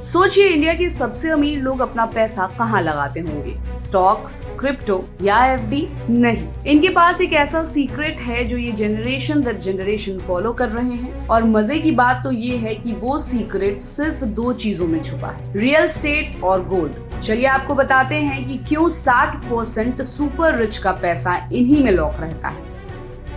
सोचिए इंडिया के सबसे अमीर लोग अपना पैसा कहाँ लगाते होंगे? स्टॉक्स, क्रिप्टो या एफडी? नहीं, इनके पास एक ऐसा सीक्रेट है जो ये जनरेशन दर जनरेशन फॉलो कर रहे हैं। और मजे की बात तो ये है कि वो सीक्रेट सिर्फ 2 चीजों में छुपा है, रियल एस्टेट और गोल्ड। चलिए आपको बताते हैं कि क्यों 60% सुपर रिच का पैसा इन्हीं में लॉक रहता है।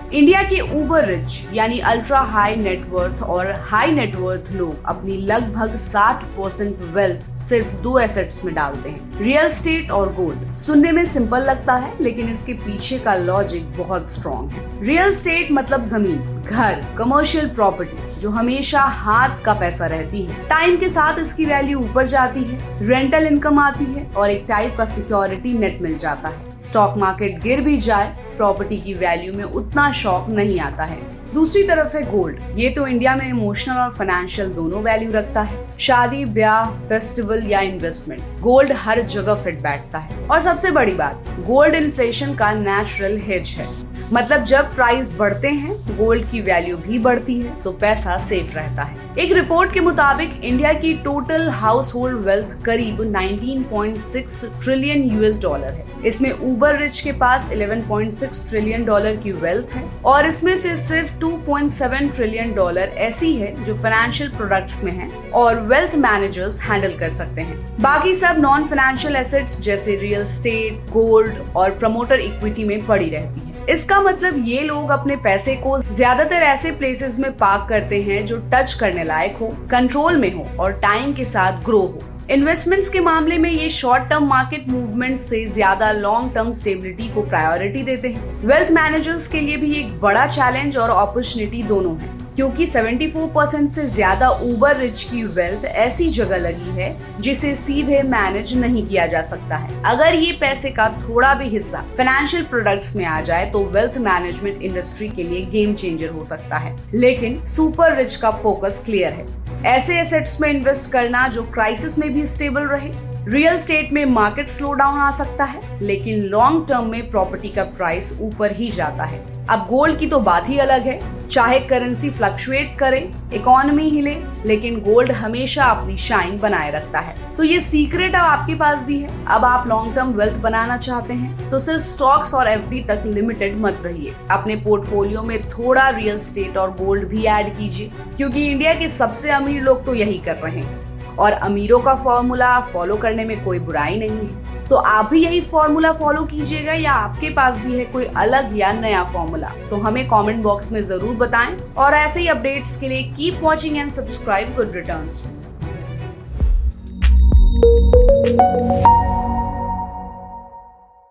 इंडिया के उबर रिच यानी अल्ट्रा हाई नेटवर्थ और हाई नेटवर्थ लोग अपनी लगभग 60% वेल्थ सिर्फ 2 एसेट्स में डालते हैं, रियल एस्टेट और गोल्ड। सुनने में सिंपल लगता है, लेकिन इसके पीछे का लॉजिक बहुत स्ट्रॉन्ग है। रियल एस्टेट मतलब जमीन, घर, कमर्शियल प्रॉपर्टी जो हमेशा हाथ का पैसा रहती है। टाइम के साथ इसकी वैल्यू ऊपर जाती है, रेंटल इनकम आती है और एक टाइप का सिक्योरिटी नेट मिल जाता है। स्टॉक मार्केट गिर भी जाए, प्रॉपर्टी की वैल्यू में उतना शॉक नहीं आता है। दूसरी तरफ है गोल्ड। ये तो इंडिया में इमोशनल और फाइनेंशियल दोनों वैल्यू रखता है। शादी, ब्याह, फेस्टिवल या इन्वेस्टमेंट, गोल्ड हर जगह फिट बैठता है। और सबसे बड़ी बात, गोल्ड इन्फ्लेशन का नेचुरल हेज है। मतलब जब प्राइस बढ़ते हैं, गोल्ड की वैल्यू भी बढ़ती है, तो पैसा सेफ रहता है। एक रिपोर्ट के मुताबिक इंडिया की टोटल हाउस होल्ड वेल्थ करीब 19.6 ट्रिलियन यूएस डॉलर है। इसमें उबर रिच के पास 11.6 ट्रिलियन डॉलर की वेल्थ है और इसमें से सिर्फ 2.7 ट्रिलियन डॉलर ऐसी है जो फाइनेंशियल प्रोडक्ट्स में है और वेल्थ मैनेजर्स हैंडल कर सकते हैं। बाकी सब नॉन फाइनेंशियल एसेट्स जैसे रियल एस्टेट, गोल्ड और प्रमोटर इक्विटी में पड़ी रहती है। इसका मतलब ये लोग अपने पैसे को ज्यादातर ऐसे प्लेसेस में पार्क करते हैं जो टच करने लायक हो, कंट्रोल में हो और टाइम के साथ ग्रो हो। इन्वेस्टमेंट्स के मामले में ये शॉर्ट टर्म मार्केट मूवमेंट से ज्यादा लॉन्ग टर्म स्टेबिलिटी को प्रायोरिटी देते हैं। वेल्थ मैनेजर्स के लिए भी एक बड़ा चैलेंज और अपॉर्चुनिटी दोनों है, क्योंकि 74% से ज्यादा उबर रिच की वेल्थ ऐसी जगह लगी है जिसे सीधे मैनेज नहीं किया जा सकता है। अगर ये पैसे का थोड़ा भी हिस्सा फाइनेंशियल प्रोडक्ट्स में आ जाए तो वेल्थ मैनेजमेंट इंडस्ट्री के लिए गेम चेंजर हो सकता है। लेकिन सुपर रिच का फोकस क्लियर है, ऐसे एसेट्स में इन्वेस्ट करना जो क्राइसिस में भी स्टेबल रहे। रियल एस्टेट में मार्केट स्लो डाउन आ सकता है, लेकिन लॉन्ग टर्म में प्रॉपर्टी का प्राइस ऊपर ही जाता है। अब गोल्ड की तो बात ही अलग है, चाहे करेंसी फ्लक्चुएट करे, इकोनॉमी हिले, लेकिन गोल्ड हमेशा अपनी शाइन बनाए रखता है। तो ये सीक्रेट अब आपके पास भी है। अब आप लॉन्ग टर्म वेल्थ बनाना चाहते हैं तो सिर्फ स्टॉक्स और एफडी तक लिमिटेड मत रहिए। अपने पोर्टफोलियो में थोड़ा रियल एस्टेट और गोल्ड भी ऐड कीजिए, क्योंकि इंडिया के सबसे अमीर लोग तो यही कर रहे हैं और अमीरों का फॉर्मूला फॉलो करने में कोई बुराई नहीं है। तो आप भी यही फॉर्मूला फॉलो कीजिएगा या आपके पास भी है कोई अलग या नया फॉर्मूला? तो हमें कमेंट बॉक्स में जरूर बताएं और ऐसे ही अपडेट्स के लिए keep watching and subscribe good returns.